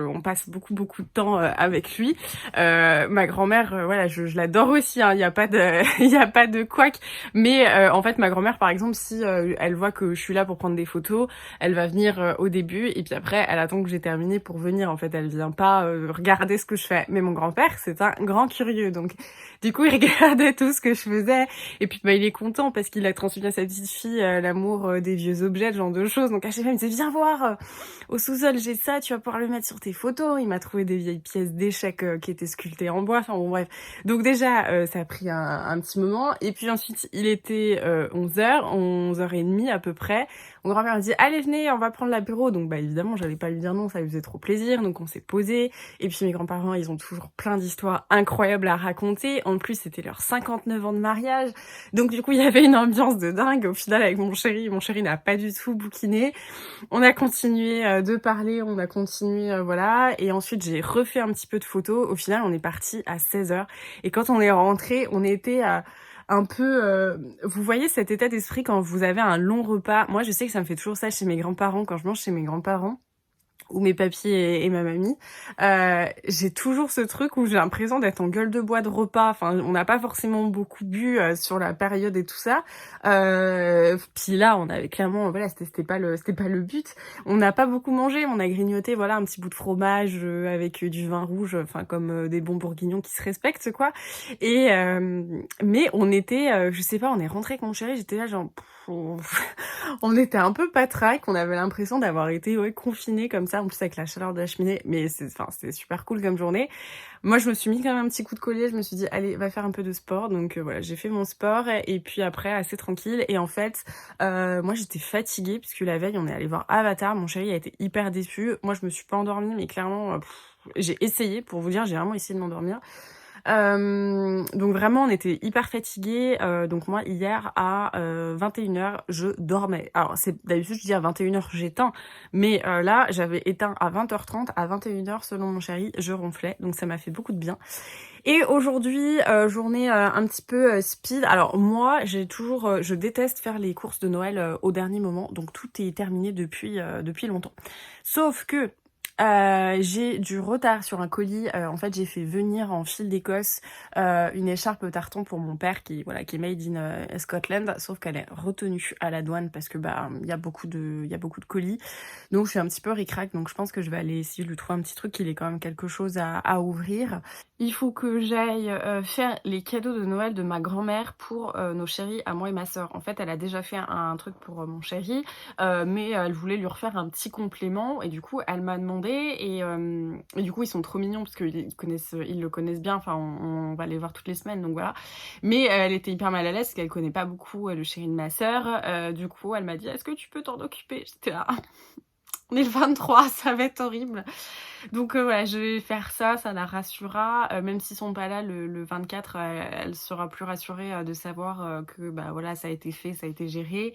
on passe beaucoup de temps avec lui. Ma grand-mère, voilà, je l'adore aussi, hein, y a pas de couac. Mais en fait ma grand-mère par exemple, si elle voit que je suis là pour prendre des photos, elle va venir au début et puis après elle attend que j'ai terminé pour venir. En fait, elle vient pas regarder ce que je fais. Mais mon grand-père, c'est un grand curieux, donc du coup il regardait tout ce que je faisais et puis il est content parce qu'il a transmis à sa petite fille l'amour des vieux objets, ce genre de choses. Donc à chaque fois il me disait viens voir, au sous-sol j'ai ça, tu vas pouvoir le mettre sur tes photos. Il m'a trouvé des vieilles pièces d'échecs qui étaient sculptées en bois, enfin bon bref. Donc déjà ça a pris un petit moment et puis ensuite il était 11h, 11h30. 1h30 à peu près. Mon grand-père m'a dit allez venez, on va prendre l'apéro. Donc bah évidemment j'allais pas lui dire non, ça lui faisait trop plaisir. Donc on s'est posé. Et puis mes grands-parents ils ont toujours plein d'histoires incroyables à raconter. En plus c'était leur 59 ans de mariage. Donc du coup il y avait une ambiance de dingue. Au final avec mon chéri n'a pas du tout bouquiné. On a continué de parler, on a continué voilà. Et ensuite j'ai refait un petit peu de photos. Au final on est parti à 16h. Et quand on est rentré, on était un peu... vous voyez cet état d'esprit quand vous avez un long repas. Moi, je sais que ça me fait toujours ça chez mes grands-parents, quand je mange chez mes grands-parents ou mes papiers et ma mamie, j'ai toujours ce truc où j'ai l'impression d'être en gueule de bois de repas. Enfin, on n'a pas forcément beaucoup bu sur la période et tout ça. Puis là, on avait clairement, voilà, c'était pas le but. On n'a pas beaucoup mangé, on a grignoté, voilà, un petit bout de fromage avec du vin rouge, enfin comme des bons bourguignons qui se respectent, quoi. Et mais on était, je sais pas, on est rentré avec mon chéri, j'étais là genre. On était un peu patraque, on avait l'impression d'avoir été confinés comme ça, en plus avec la chaleur de la cheminée, mais c'était super cool comme journée. Moi je me suis mis quand même un petit coup de collier, je me suis dit allez va faire un peu de sport, donc voilà j'ai fait mon sport et puis après assez tranquille et en fait moi j'étais fatiguée puisque la veille on est allé voir Avatar, mon chéri a été hyper déçu, moi je me suis pas endormie mais clairement j'ai essayé, pour vous dire j'ai vraiment essayé de m'endormir. Donc vraiment on était hyper fatigués, donc moi hier à 21h je dormais. Alors c'est d'habitude je dis à 21h j'éteins, mais là j'avais éteint à 20h30, à 21h selon mon chéri je ronflais, donc ça m'a fait beaucoup de bien. Et aujourd'hui journée un petit peu speed. Alors moi je déteste faire les courses de Noël au dernier moment, donc tout est terminé depuis longtemps. Sauf que j'ai du retard sur un colis. En fait, j'ai fait venir en fil d'Écosse une écharpe tartan pour mon père qui est made in Scotland, sauf qu'elle est retenue à la douane parce que il y a beaucoup de colis. Donc je suis un petit peu ric-rac, donc je pense que je vais aller essayer de lui trouver un petit truc, il est quand même quelque chose à ouvrir. Il faut que j'aille faire les cadeaux de Noël de ma grand-mère pour nos chéris, à moi et ma sœur. En fait, elle a déjà fait un truc pour mon chéri, mais elle voulait lui refaire un petit complément et du coup, elle m'a demandé et du coup, ils sont trop mignons parce qu'ils le connaissent bien. Enfin, on va les voir toutes les semaines, donc voilà. Mais elle était hyper mal à l'aise parce qu'elle connaît pas beaucoup le chéri de ma sœur. Du coup, elle m'a dit, est-ce que tu peux t'en occuper? J'étais là. On est le 23, ça va être horrible. Donc voilà, je vais faire ça la rassurera. Même s'ils sont pas là le 24, elle sera plus rassurée de savoir que voilà, ça a été fait, ça a été géré.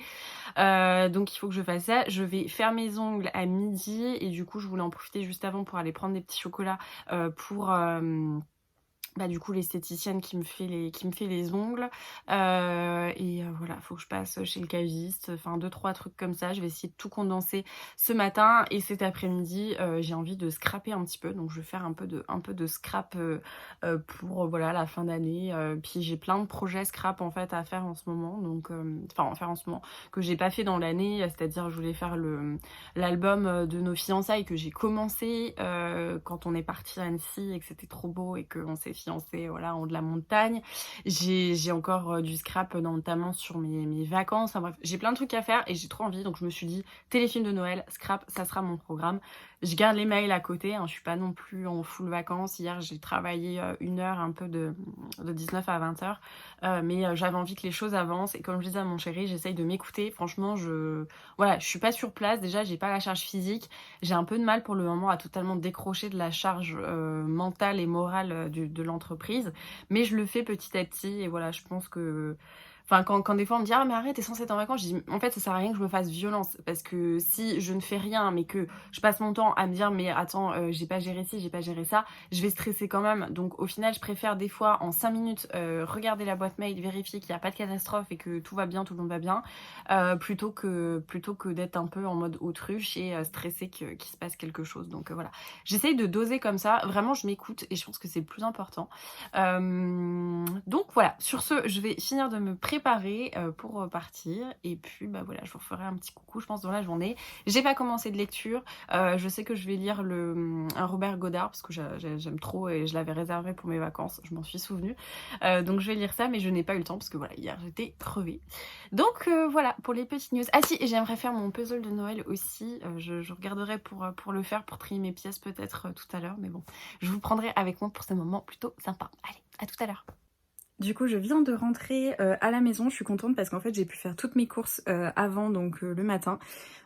Donc il faut que je fasse ça. Je vais faire mes ongles à midi et du coup je voulais en profiter juste avant pour aller prendre des petits chocolats pour... du coup l'esthéticienne qui me fait les ongles voilà, faut que je passe chez le caviste, enfin 2-3 trucs comme ça. Je vais essayer de tout condenser ce matin et cet après-midi j'ai envie de scraper un petit peu, donc je vais faire un peu de scrap pour voilà la fin d'année. Puis j'ai plein de projets scrap en fait à faire en ce moment, donc en ce moment que j'ai pas fait dans l'année, c'est-à-dire je voulais faire l'album de nos fiançailles que j'ai commencé quand on est parti à Annecy et que c'était trop beau et qu'on s'est fiancés voilà, en haut de la montagne. J'ai encore du scrap notamment sur mes vacances. Enfin bref, j'ai plein de trucs à faire et j'ai trop envie. Donc je me suis dit, téléfilm de Noël, scrap, ça sera mon programme. Je garde les mails à côté, hein, je suis pas non plus en full vacances. Hier, j'ai travaillé 1 heure, un peu de 19 à 20h. Mais j'avais envie que les choses avancent. Et comme je disais à mon chéri, j'essaye de m'écouter. Franchement, je suis pas sur place. Déjà, j'ai pas la charge physique. J'ai un peu de mal pour le moment à totalement décrocher de la charge mentale et morale de l'entreprise. Mais je le fais petit à petit. Et voilà, je pense que... Enfin, quand des fois on me dit « Ah mais arrête, t'es censée être en vacances », je dis « En fait, ça sert à rien que je me fasse violence. Parce que si je ne fais rien, mais que je passe mon temps à me dire « Mais attends, j'ai pas géré ci, j'ai pas géré ça », je vais stresser quand même. Donc au final, je préfère des fois en 5 minutes regarder la boîte mail, vérifier qu'il n'y a pas de catastrophe et que tout va bien, tout le monde va bien, plutôt que d'être un peu en mode autruche et stressé qu'il se passe quelque chose. Donc voilà, j'essaye de doser comme ça. Vraiment, je m'écoute et je pense que c'est le plus important. Donc voilà, sur ce, je vais finir de me préparer pour partir et puis voilà, je vous ferai un petit coucou je pense dans la journée. J'ai pas commencé de lecture, je sais que je vais lire un Robert Godard parce que j'aime trop et je l'avais réservé pour mes vacances, je m'en suis souvenue, donc je vais lire ça mais je n'ai pas eu le temps parce que voilà, hier j'étais crevée. Donc voilà pour les petites news. Ah si, et j'aimerais faire mon puzzle de Noël aussi, je regarderai pour le faire, pour trier mes pièces peut-être tout à l'heure, mais bon, je vous prendrai avec moi pour ce moment plutôt sympa. Allez, à tout à l'heure. Du coup, je viens de rentrer à la maison, je suis contente parce qu'en fait j'ai pu faire toutes mes courses avant, donc le matin.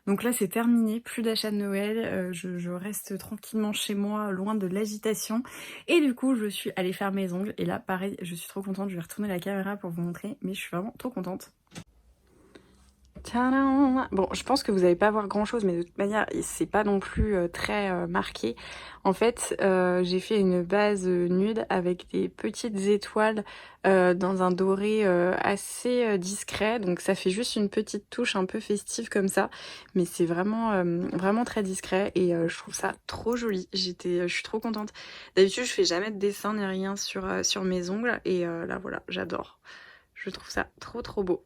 Donc là c'est terminé, plus d'achat de Noël, je reste tranquillement chez moi, loin de l'agitation. Et du coup je suis allée faire mes ongles et là pareil, je suis trop contente, je vais retourner la caméra pour vous montrer, mais je suis vraiment trop contente. Tadam! Bon, je pense que vous n'allez pas voir grand chose, mais de toute manière, c'est pas non plus très marqué. En fait, j'ai fait une base nude avec des petites étoiles dans un doré assez discret. Donc ça fait juste une petite touche un peu festive comme ça. Mais c'est vraiment très discret et je trouve ça trop joli. Je suis trop contente. D'habitude, je fais jamais de dessin ni rien sur mes ongles. Et là, voilà, j'adore. Je trouve ça trop beau.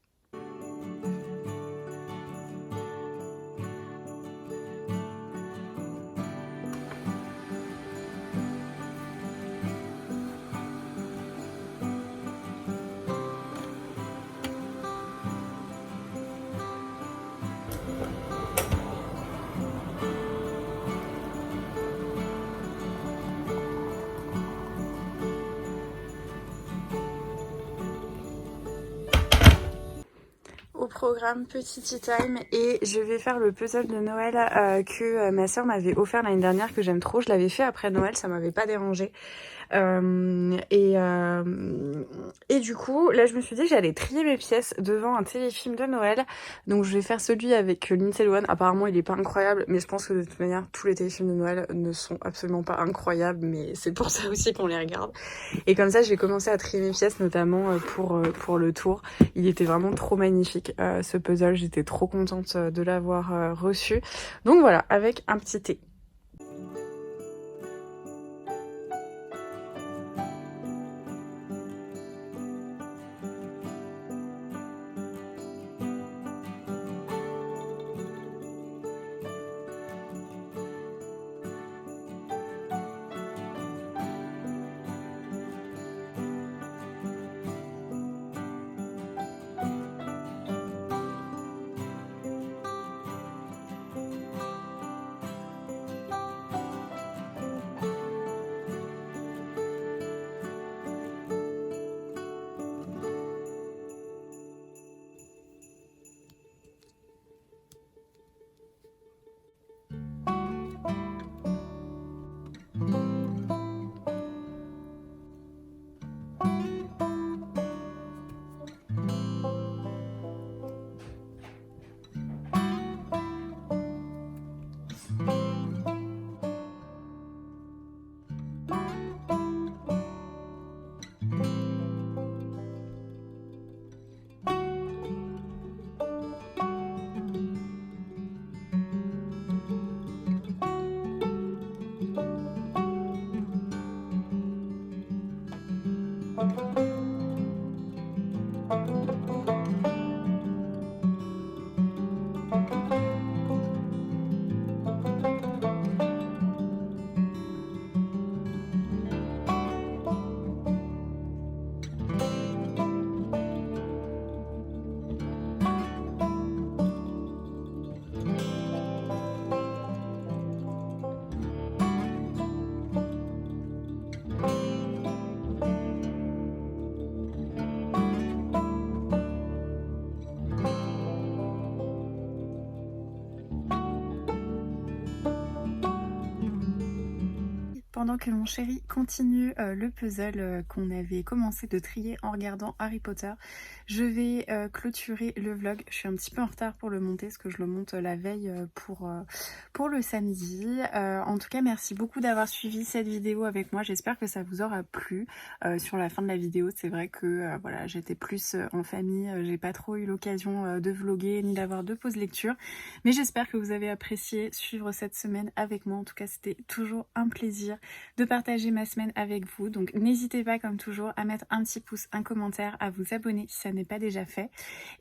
Au programme petit tea time et je vais faire le puzzle de Noël que ma soeur m'avait offert l'année dernière, que j'aime trop. Je l'avais fait après Noël, ça m'avait pas dérangé. Et du coup, là je me suis dit que j'allais trier mes pièces devant un téléfilm de Noël. Donc je vais faire celui avec Lindsay Lohan. Apparemment il est pas incroyable, mais je pense que de toute manière tous les téléfilms de Noël ne sont absolument pas incroyables, mais c'est pour ça aussi qu'on les regarde. Et comme ça, j'ai commencé à trier mes pièces, notamment pour le tour. Il était vraiment trop magnifique, ce puzzle. J'étais trop contente de l'avoir reçu. Donc voilà, avec un petit thé. Pendant que mon chéri continue le puzzle qu'on avait commencé de trier en regardant Harry Potter, je vais clôturer le vlog. Je suis un petit peu en retard pour le monter parce que je le monte la veille pour le samedi. En tout cas, merci beaucoup d'avoir suivi cette vidéo avec moi. J'espère que ça vous aura plu. Sur la fin de la vidéo, c'est vrai que voilà, j'étais plus en famille. J'ai pas trop eu l'occasion de vlogger ni d'avoir de pause lecture. Mais j'espère que vous avez apprécié suivre cette semaine avec moi. En tout cas, c'était toujours un plaisir de partager ma semaine avec vous. Donc n'hésitez pas comme toujours à mettre un petit pouce, un commentaire, à vous abonner si ça n'est pas déjà fait.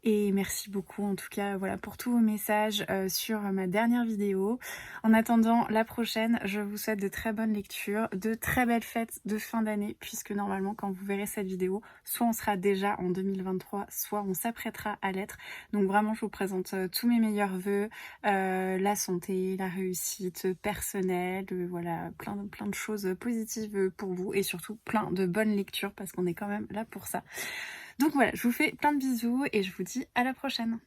Et merci beaucoup en tout cas voilà pour tous vos messages sur ma dernière vidéo. En attendant la prochaine, je vous souhaite de très bonnes lectures, de très belles fêtes de fin d'année, puisque normalement quand vous verrez cette vidéo, soit on sera déjà en 2023, soit on s'apprêtera à l'être. Donc vraiment je vous présente tous mes meilleurs vœux, la santé, la réussite personnelle, voilà plein de choses choses positives pour vous et surtout plein de bonnes lectures parce qu'on est quand même là pour ça. Donc voilà, je vous fais plein de bisous et je vous dis à la prochaine.